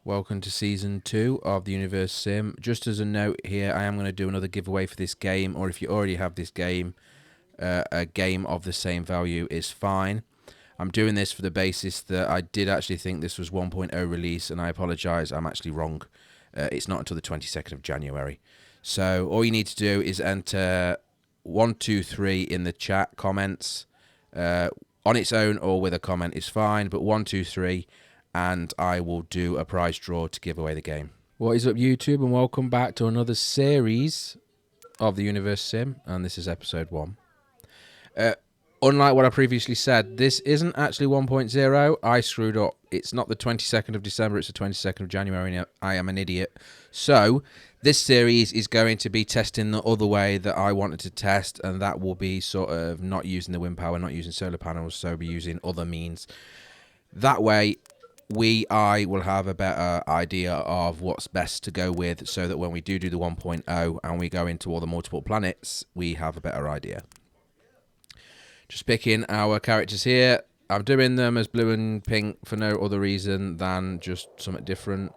Welcome to Season 2 of the Universim. Just as a note here, I am going to do another giveaway for this game, or if you already have this game, a game of the same value is fine. I'm doing this for the basis that I did actually think this was 1.0 release, and I apologise, I'm actually wrong. It's not until the 22nd of January. So all you need to do is enter 123 in the chat comments. On its own or with a comment is fine, but 123, and I will do a prize draw to give away the game. What is up, YouTube, and welcome back to another series of the Universim, and this is episode 1. Unlike what I previously said, this isn't actually 1.0. I screwed up. It's not the 22nd of December, it's the 22nd of January, and I am an idiot. So, this series is going to be testing the other way that I wanted to test, and that will be sort of not using the wind power, not using solar panels, so be using other means. That way, I will have a better idea of what's best to go with, so that when we do the 1.0 and we go into all the multiple planets, we have a better idea. Just picking our characters here. I'm doing them as blue and pink for no other reason than just something different.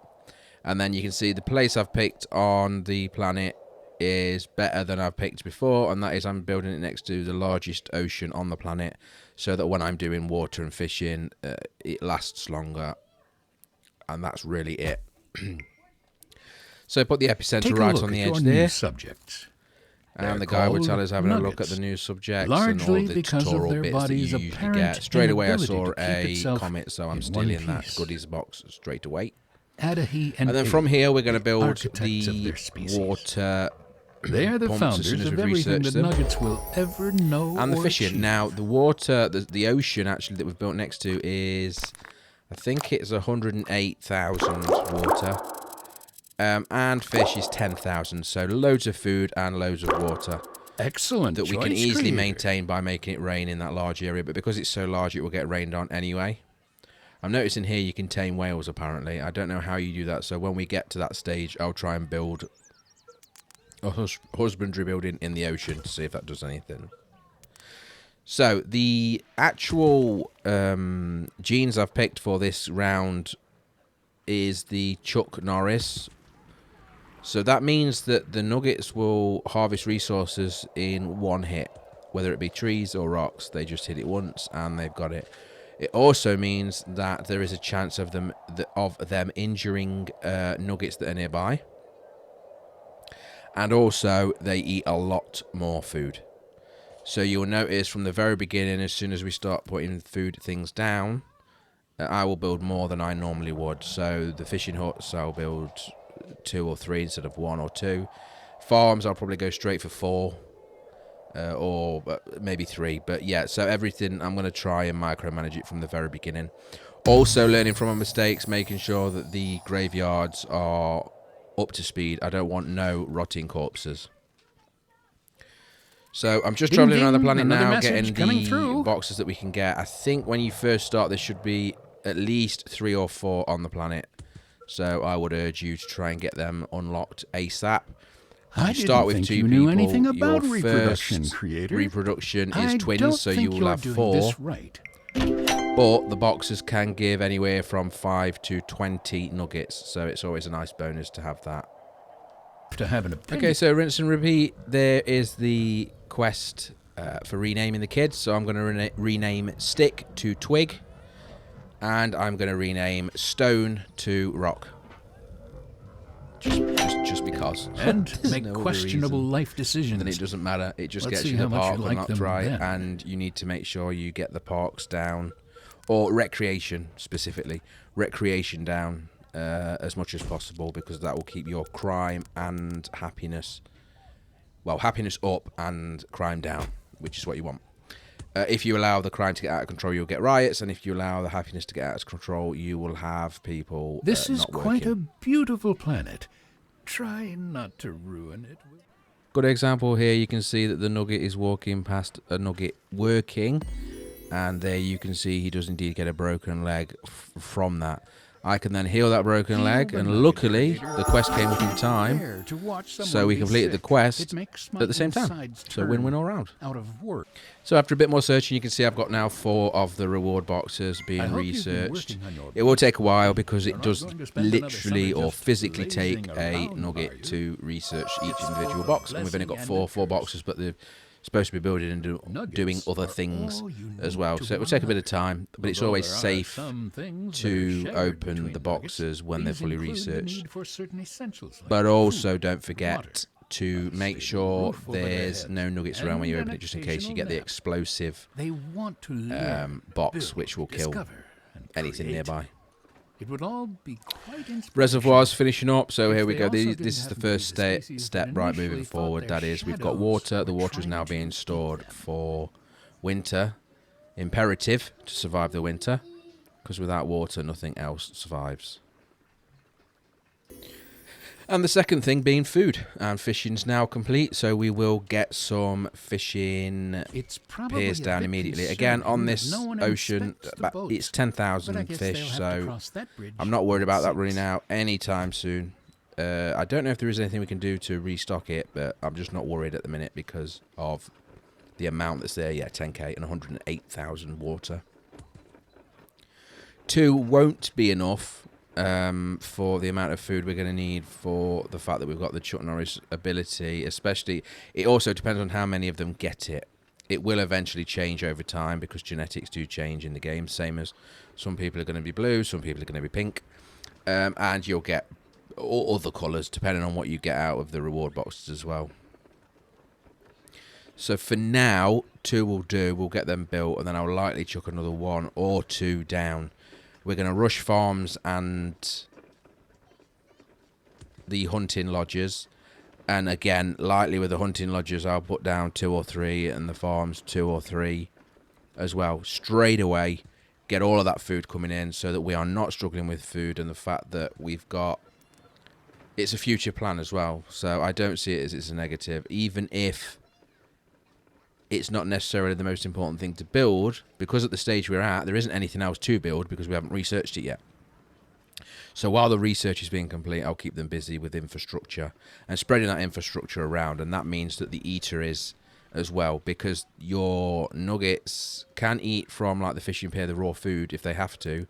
And then you can see the place I've picked on the planet is better than I've picked before, and that is I'm building it next to the largest ocean on the planet, so that when I'm doing water and fishing, it lasts longer. And that's really it. So put the epicenter right on the edge there. Subjects. And the guy would tell us having a look at the new subjects largely and all the because of tutorial their bits that you body's usually apparent get. Straight away I inability saw to keep a itself comet, so I'm in stealing one that piece. goodies box straight away. 𝐂𝐎𝐍𝐶 And then from here we're going to build architects of their the species. water They are the pumps as founders soon as of we've everything researched that them. Nuggets will ever know And the or fishing. achieve. Now, the water, the ocean actually that we've built next to is, I think it's 108,000 water. And fish is 10,000. So loads of food and loads of water Excellent that we can choice, easily creator. maintain by making it rain in that large area. But because it's so large, it will get rained on anyway. I'm noticing here you can tame whales, apparently. I don't know how you do that. So when we get to that stage, I'll try and build a husbandry building in the ocean to see if that does anything. So the actual genes I've picked for this round is the Chuck Norris. So that means that the nuggets will harvest resources in one hit, whether it be trees or rocks. They just hit it once and they've got it. It also means that there is a chance of them injuring nuggets that are nearby. And also, they eat a lot more food. So you'll notice from the very beginning, as soon as we start putting food things down, I will build more than I normally would. So the fishing huts, I'll build 2 or 3 instead of 1 or 2. Farms, I'll probably go straight for 4. Or maybe 3. But yeah, so everything, I'm going to try and micromanage it from the very beginning. Also learning from my mistakes, making sure that the graveyards are up to speed. I don't want no rotting corpses. So I'm just traveling around the planet now, getting the boxes that we can get. I think when you first start, there should be at least 3 or 4 on the planet. So I would urge you to try and get them unlocked ASAP. I start with didn't 2 think you people. knew anything about Your reproduction, first creator. reproduction I is don't twins, so think you will you're have doing 4. this right. But the boxes can give anywhere from 5 to 20 nuggets, so it's always a nice bonus to have that. To have an opinion. Okay, so rinse and repeat. There is the quest for renaming the kids. So I'm going to rename Stick to Twig, and I'm going to rename Stone to Rock. Just because. And make no other questionable reason. life decisions. Then it doesn't matter. It just Let's gets see you how the much park you and like not them right, then. and you need to make sure you get the parks down, or recreation specifically. Recreation down as much as possible, because that will keep your crime and happiness, well, happiness up and crime down, which is what you want. If you allow the crime to get out of control, you'll get riots, and if you allow the happiness to get out of control, you will have people This is not quite working. a beautiful planet. Try not to ruin it. Good example here, you can see that the nugget is walking past a nugget working, and there you can see he does indeed get a broken leg from that. I can then heal that broken leg, and luckily the quest came up in time, so we completed the quest at the same time. So win-win all round. Out of work. So after a bit more searching, you can see I've got now 4 of the reward boxes being researched. It will take a while because it does literally or physically take a nugget to research each individual box, and we've only got 4 boxes, but they're supposed to be building and doing other things as well. So it will take a bit of time, but it's always safe to open the boxes when they're fully researched. But also don't forget to make sure there's no nuggets around when you open it, just in case you get the explosive box, which will kill anything nearby. It would all be quite Reservoirs finishing up, so here we go. This is the first step right moving forward. That is, we've got water. The water is now being stored for winter. Imperative to survive the winter, because without water, nothing else survives. And the second thing being food, and fishing's now complete, so we will get some fishing piers down immediately. Again, on this ocean, it's 10,000 fish, so I'm not worried about that running out anytime soon. I don't know if there is anything we can do to restock it, but I'm just not worried at the minute because of the amount that's there. Yeah, 10k and 108,000 water. 2 won't be enough for the amount of food we're going to need, for the fact that we've got the Chuck Norris ability. Especially, it also depends on how many of them get it. It will eventually change over time because genetics do change in the game, same as some people are going to be blue, some people are going to be pink, and you'll get all other colours depending on what you get out of the reward boxes as well. So for now, 2 will do. We'll get them built, and then I'll likely chuck another 1 or 2 down. We're going to rush farms and the hunting lodges. And again, lightly with the hunting lodges, I'll put down 2 or 3, and the farms 2 or 3 as well. Straight away, get all of that food coming in so that we are not struggling with food, and the fact that we've got... It's a future plan as well, so I don't see it as it's a negative, even if it's not necessarily the most important thing to build, because at the stage we're at, there isn't anything else to build because we haven't researched it yet. So while the research is being complete, I'll keep them busy with infrastructure and spreading that infrastructure around, and that means that the eater is as well, because your nuggets can eat from like the fishing pier, the raw food if they have to,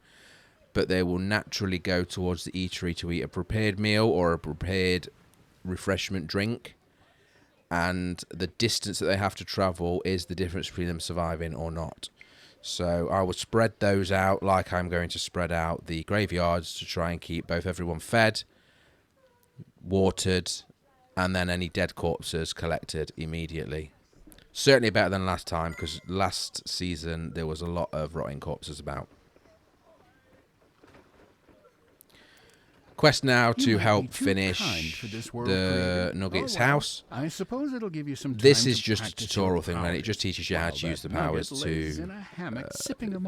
but they will naturally go towards the eatery to eat a prepared meal or a prepared refreshment drink. And the distance that they have to travel is the difference between them surviving or not. So I will spread those out like I'm going to spread out the graveyards to try and keep both everyone fed, watered, and then any dead corpses collected immediately. Certainly better than last time, because last season there was a lot of rotting corpses about. Quest now to help finish the Nuggets house. I suppose it'll give you some time. This is just a tutorial thing, and it just teaches you how to use the powers to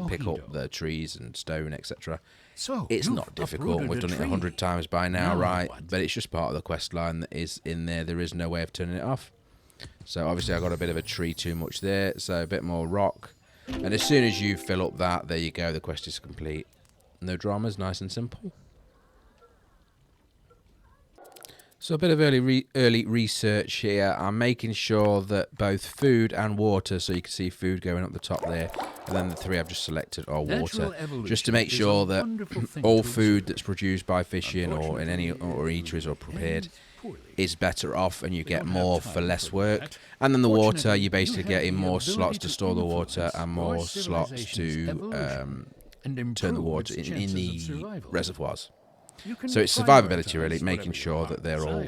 pick up the trees and stone, etc. So it's not difficult. We've done it 100 times by now, right? But it's just part of the quest line that is in there. There is no way of turning it off. So obviously I got a bit of a tree too much there, so a bit more rock. And as soon as you fill up that, there you go, the quest is complete. No dramas, nice and simple. So a bit of early research here. I'm making sure that both food and water, so you can see food going up the top there, and then the 3 I've just selected are water, just to make sure that all food that's produced by fishing or in any or eateries or prepared is better off, and you get more for less work. And then the water, you basically get in more slots to store the water and more slots to turn the water in the reservoirs. So it's survivability, really, making sure that they're all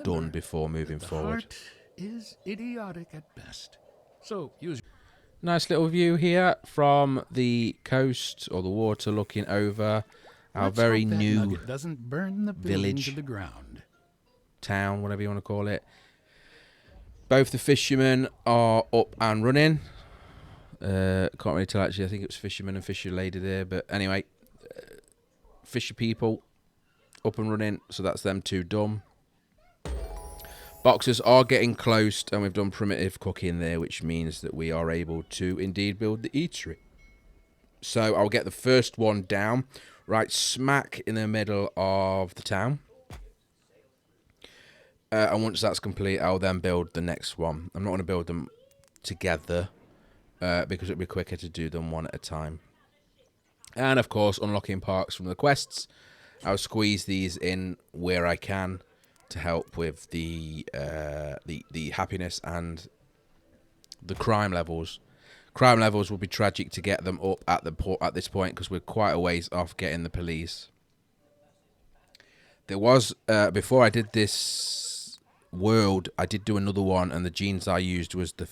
done before moving forward. Is idiotic at best. So use nice little view here from the coast or the water, looking over our very new village, to the ground. Town, whatever you want to call it. Both the fishermen are up and running. Can't really tell, actually. I think it was fisherman and fisher lady there, but anyway, fisher people up and running, so that's them 2 done. Boxes are getting closed, and we've done primitive cooking there, which means that we are able to indeed build the eatery. So I'll get the first one down right smack in the middle of the town. And once that's complete, I'll then build the next one. I'm not going to build them together because it'll be quicker to do them one at a time. And of course, unlocking parks from the quests. I'll squeeze these in where I can to help with the happiness and the crime levels. Crime levels will be tragic to get them up at this point because we're quite a ways off getting the police. There was before I did this world, I did do another one, and the genes I used was the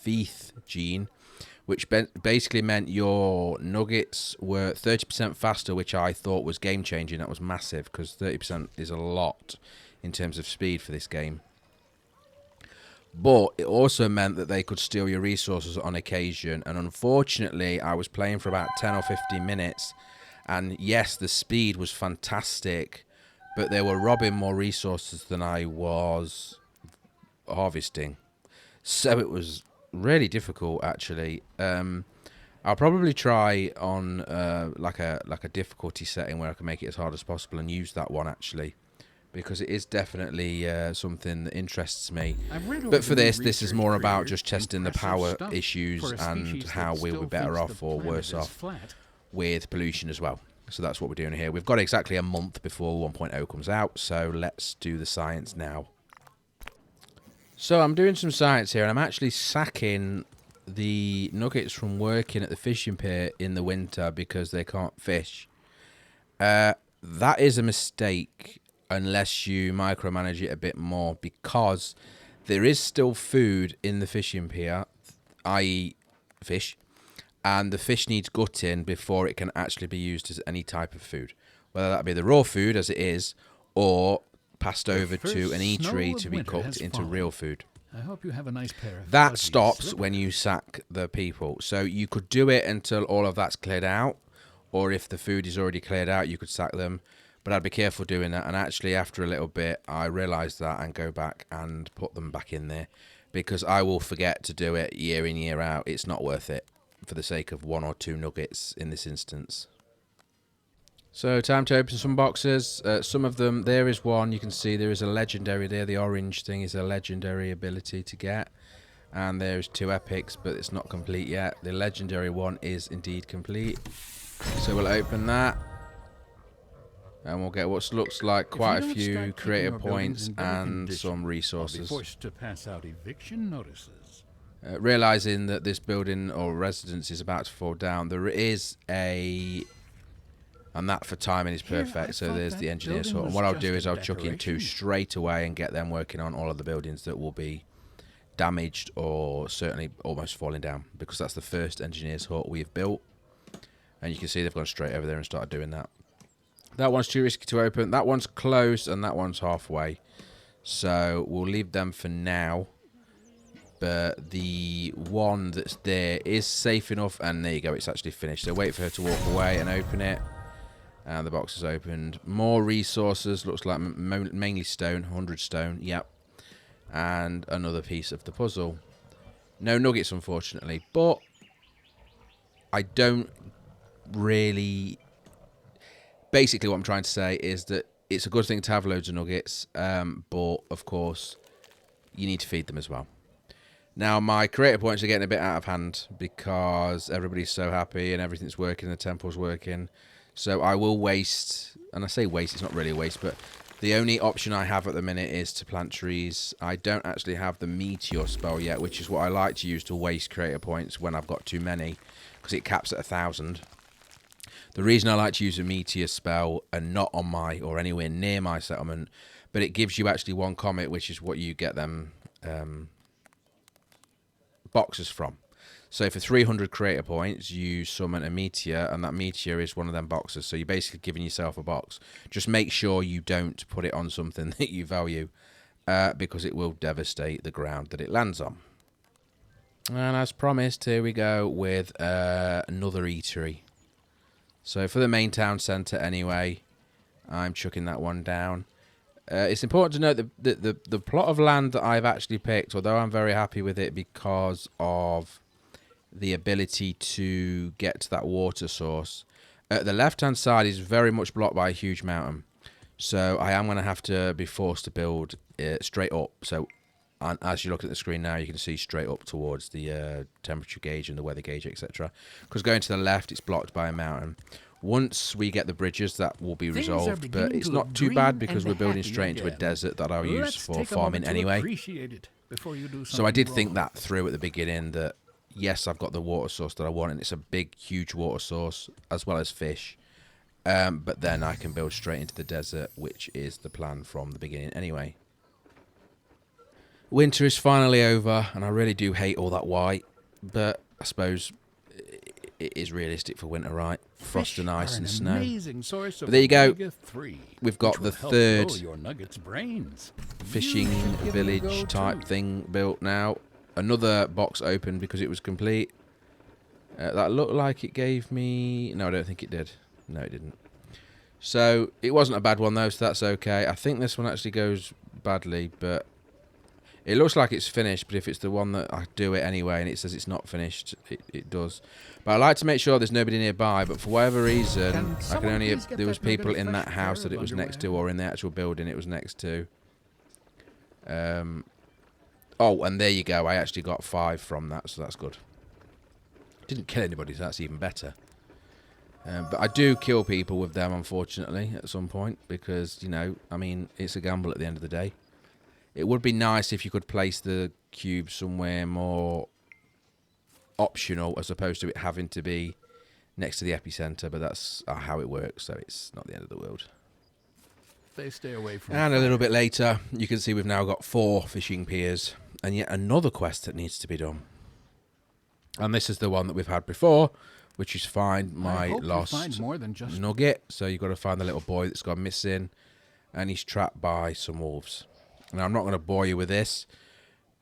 𝐕 gene, which basically meant your nuggets were 30% faster, which I thought was game changing. That was massive because 30% is a lot in terms of speed for this game. But it also meant that they could steal your resources on occasion. And unfortunately, I was playing for about 10 or 15 minutes. And yes, the speed was fantastic, but they were robbing more resources than I was harvesting. So it was really difficult, actually. I'll probably try on like a difficulty setting where I can make it as hard as possible and use that one, actually, because it is definitely something that interests me. But for this is more about just testing the power issues and how we'll be better off or worse off with pollution as well. So that's what we're doing here. We've got exactly a month before 1.0 comes out, so let's do the science now. So I'm doing some science here, and I'm actually sacking the nuggets from working at the fishing pier in the winter because they can't fish. That is a mistake unless you micromanage it a bit more, because there is still food in the fishing pier, i.e. fish, and the fish needs gutting before it can actually be used as any type of food, whether that be the raw food as it is or passed over to an eatery to be cooked into real food. I hope you have a nice pair of that stops when you sack the people. So you could do it until all of that's cleared out, or if the food is already cleared out, you could sack them. But I'd be careful doing that. And actually, after a little bit, I realised that and go back and put them back in there, because I will forget to do it year in, year out. It's not worth it for the sake of 1 or 2 nuggets in this instance. So time to open some boxes. Some of them, there is one, you can see there is a legendary there. The orange thing is a legendary ability to get. And there's 2 epics, but it's not complete yet. The legendary one is indeed complete. So we'll open that. And we'll get what looks like quite a few creative points and some resources. I'll be forced to pass out eviction notices. Realising that this building or residence is about to fall down, there is a... And that for timing is perfect. So there's the engineer's hut. And what I'll do is I'll chuck in 2 straight away and get them working on all of the buildings that will be damaged or certainly almost falling down, because that's the first engineer's hut we've built. And you can see they've gone straight over there and started doing that. That one's too risky to open. That one's closed and that one's halfway. So we'll leave them for now. But the one that's there is safe enough. And there you go, it's actually finished. So wait for her to walk away and open it. And the box is opened. More resources. Looks like mainly stone. 100 stone. Yep. And another piece of the puzzle. No nuggets, unfortunately. But I don't really... Basically, what I'm trying to say is that it's a good thing to have loads of nuggets. But, of course, you need to feed them as well. Now, my creator points are getting a bit out of hand because everybody's so happy and everything's working. The temple's working. So I will waste, and I say waste, it's not really a waste, but the only option I have at the minute is to plant trees. I don't actually have the meteor spell yet, which is what I like to use to waste creator points when I've got too many, because it caps at 1,000. The reason I like to use a meteor spell and not on my, or anywhere near my settlement, but it gives you actually 1 comet, which is what you get them boxes from. So for 300 creator points, you summon a meteor, and that meteor is one of them boxes. So you're basically giving yourself a box. Just make sure you don't put it on something that you value, because it will devastate the ground that it lands on. And as promised, here we go with another eatery. So for the main town centre anyway, I'm chucking that one down. It's important to note that the plot of land that I've actually picked, although I'm very happy with it because of the ability to get to that water source, The left-hand side is very much blocked by a huge mountain. So I am going to have to be forced to build straight up. So as you look at the screen now, you can see straight up towards the temperature gauge and the weather gauge, etc. Because going to the left, it's blocked by a mountain. Once we get the bridges, that will be resolved. But it's not too bad because we're building straight into a desert that I'll use for farming anyway. So I did think that through at the beginning that, yes, I've got the water source that I want, and it's a big, huge water source, as well as fish. But then I can build straight into the desert, which is the plan from the beginning anyway. Winter is finally over, and I really do hate all that white, but I suppose it is realistic for winter, right? Frost and ice and snow. But there you go. We've got the third fishing village type thing built now. Another box opened because it was complete. That looked like it gave me... No, I don't think it did. No, it didn't. So it wasn't a bad one, though, so that's okay. I think this one actually goes badly, but it looks like it's finished. But if it's the one that I do it anyway and it says it's not finished, it does. But I like to make sure there's nobody nearby. But for whatever reason, I can only... There was people in that house that it was next to, or in the actual building it was next to. Oh, and there you go. I actually got 5 from that, so that's good. Didn't kill anybody, so that's even better. But I do kill people with them, unfortunately, at some point. Because, you know, I mean, it's a gamble at the end of the day. It would be nice if you could place the cube somewhere more optional, as opposed to it having to be next to the epicenter. But that's how it works, so it's not the end of the world. They stay away from and a little bit later, you can see we've now got 4 fishing piers. And yet another quest that needs to be done. And this is the one that we've had before, which is find my lost nugget. So you've got to find the little boy that's gone missing, and he's trapped by some wolves. Now, I'm not going to bore you with this,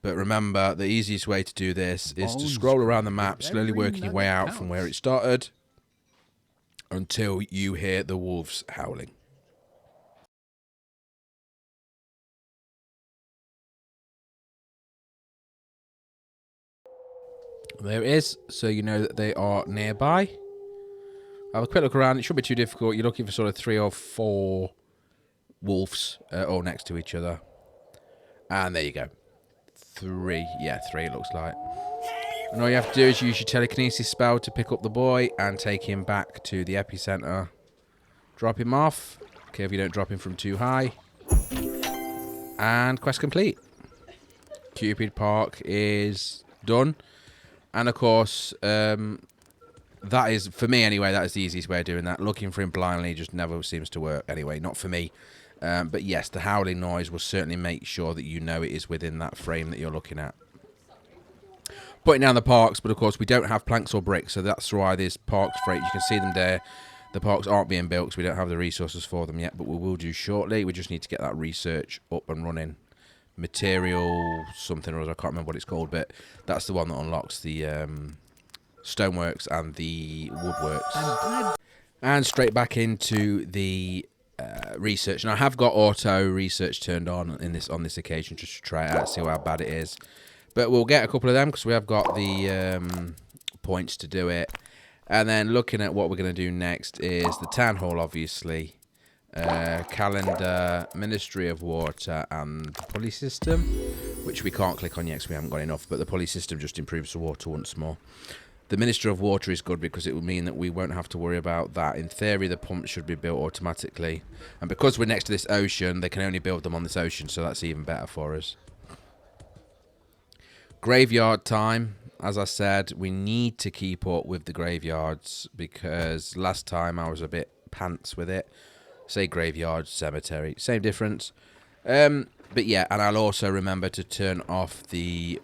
but remember, the easiest way to do this is to scroll around the map, slowly working your way out from where it started, until you hear the wolves howling. There it is, so you know that they are nearby. Have a quick look around. It shouldn't be too difficult. You're looking for sort of 3 or 4 wolves all next to each other. And there you go. 3. Yeah, 3 it looks like. And all you have to do is use your telekinesis spell to pick up the boy and take him back to the epicenter. Drop him off. Okay, if you don't drop him from too high. And quest complete. Cupid Park is done. And of course, that is, for me anyway, that is the easiest way of doing that. Looking for him blindly just never seems to work anyway, not for me. But yes, the howling noise will certainly make sure that you know it is within that frame that you're looking at. Putting down the parks, but of course we don't have planks or bricks, so that's why there's parks for it. You can see them there. The parks aren't being built because we don't have the resources for them yet, but we will do shortly. We just need to get that research up and running. Material something or other, I can't remember what it's called, but that's the one that unlocks the stoneworks and the woodworks. And straight back into the research. And I have got auto research turned on on this occasion just to try it out, see how bad it is. But we'll get a couple of them because we have got the points to do it. And then looking at what we're going to do next is the town hall, obviously. Calendar, Ministry of Water, and the pulley system, which we can't click on yet because we haven't got enough, but the pulley system just improves the water once more. The Ministry of Water is good because it will mean that we won't have to worry about that. In theory, the pumps should be built automatically, and because we're next to this ocean, they can only build them on this ocean, so that's even better for us. Graveyard time. As I said, we need to keep up with the graveyards because last time I was a bit pants with it. Say graveyard, cemetery, same difference. But yeah, and I'll also remember to turn off the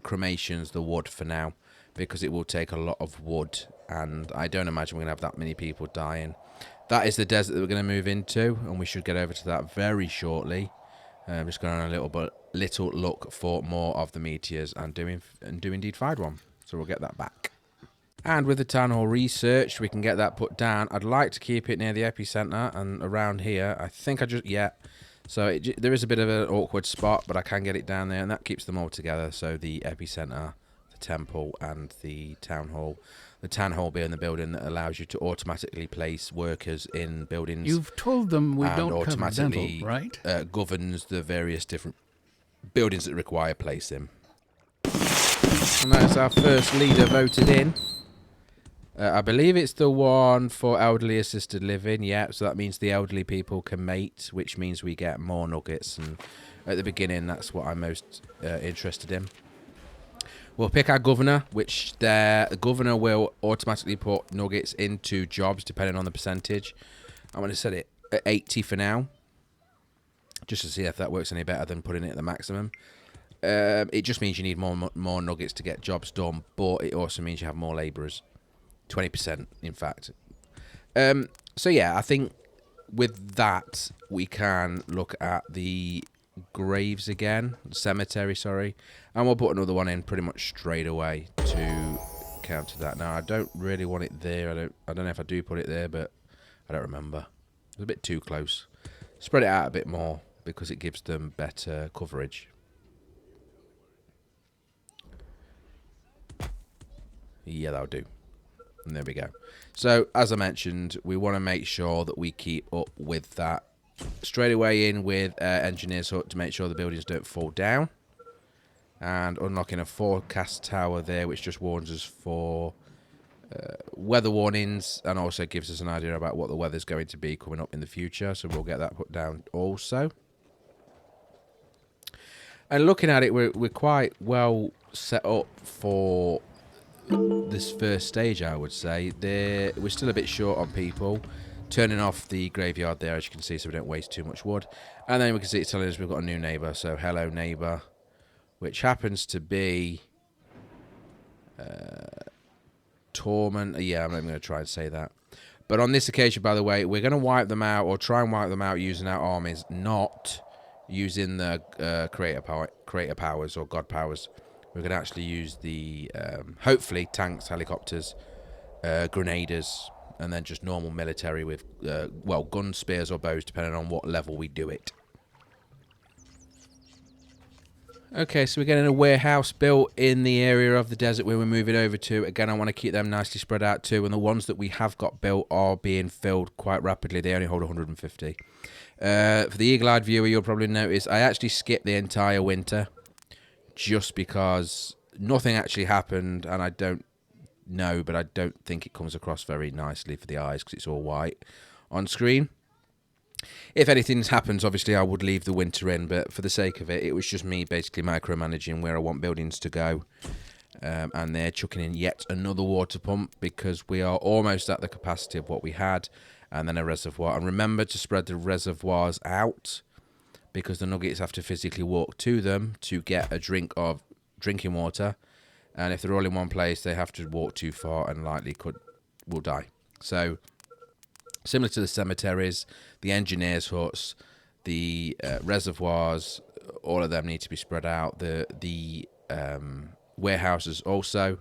cremations, the wood for now, because it will take a lot of wood, and I don't imagine we're going to have that many people dying. That is the desert that we're going to move into, and we should get over to that very shortly. I'm just going on a little look for more of the meteors, and do indeed find one. So we'll get that back. And with the town hall research, we can get that put down. I'd like to keep it near the epicenter and around here. I think so there is a bit of an awkward spot, but I can get it down there, and that keeps them all together. So the epicenter, the temple, and the town hall. the town hall being the building that allows you to automatically place workers in buildings. You've told them we and don't cover automatically dental, right? Governs the various different buildings that require placing. And that's our first leader voted in. I believe it's the one for elderly assisted living. Yeah, so that means the elderly people can mate, which means we get more nuggets. And at the beginning, that's what I'm most interested in. We'll pick our governor, which the governor will automatically put nuggets into jobs depending on the percentage. I'm going to set it at 80 for now, just to see if that works any better than putting it at the maximum. It just means you need more nuggets to get jobs done, but it also means you have more labourers. 20%, in fact. So yeah, I think with that we can look at the graves again, cemetery, sorry, and we'll put another one in pretty much straight away to counter that. Now I don't really want it there. I don't know if I do put it there, but I don't remember. It's a bit too close. Spread it out a bit more because it gives them better coverage. Yeah, that'll do. And there we go. So, as I mentioned, we want to make sure that we keep up with that. Straight away in with engineers to make sure the buildings don't fall down. And unlocking a forecast tower there, which just warns us for weather warnings and also gives us an idea about what the weather's going to be coming up in the future. So we'll get that put down also. And looking at it, we're quite well set up for this first stage, I would say. We're still a bit short on people. Turning off the graveyard there, as you can see, so we don't waste too much wood. And then we can see it's telling us we've got a new neighbour. So hello neighbour, which happens to be Torment. Yeah, I'm not even going to try and say that. But on this occasion, by the way, we're going to wipe them out, or try and wipe them out using our armies, not using the creator powers or god powers. We're going to actually use the, hopefully, tanks, helicopters, grenadiers, and then just normal military with, well, guns, spears, or bows, depending on what level we do it. Okay, so we're getting a warehouse built in the area of the desert where we're moving over to. Again, I want to keep them nicely spread out too, and the ones that we have got built are being filled quite rapidly. They only hold 150. For the eagle-eyed viewer, you'll probably notice I actually skipped the entire winter just because nothing actually happened, and I don't know, but I don't think it comes across very nicely for the eyes because it's all white on screen. If anything happens, obviously I would leave the winter in, but for the sake of it, it was just me basically micromanaging where I want buildings to go. And they're chucking in yet another water pump because we are almost at the capacity of what we had, and then a reservoir. And remember to spread the reservoirs out because the nuggets have to physically walk to them to get a drink of drinking water. And if they're all in one place, they have to walk too far and likely will die. So similar to the cemeteries, the engineers' huts, the reservoirs, all of them need to be spread out. The warehouses also,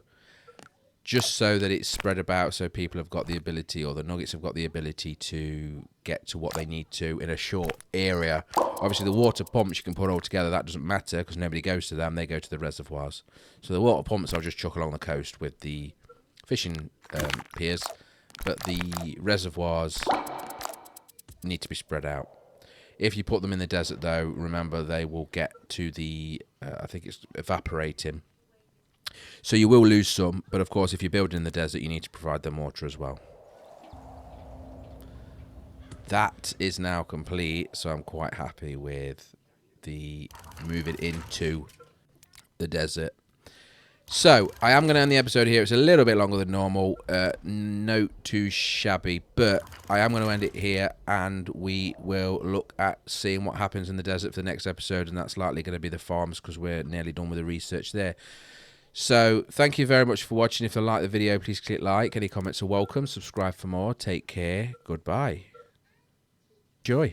just so that it's spread about, so people have got the ability, or the nuggets have got the ability to get to what they need to in a short area. Obviously, the water pumps you can put all together. That doesn't matter because nobody goes to them. They go to the reservoirs. So the water pumps I'll just chuck along the coast with the fishing piers. But the reservoirs need to be spread out. If you put them in the desert, though, remember they will get to the, I think it's evaporating. So you will lose some, but of course, if you're building in the desert, you need to provide them water as well. That is now complete, so I'm quite happy with the moving into the desert. So, I am going to end the episode here. It's a little bit longer than normal. Not too shabby. But I am going to end it here. And we will look at seeing what happens in the desert for the next episode. And that's likely going to be the farms because we're nearly done with the research there. So, thank you very much for watching. If you like the video, please click like. Any comments are welcome. Subscribe for more. Take care. Goodbye. Enjoy.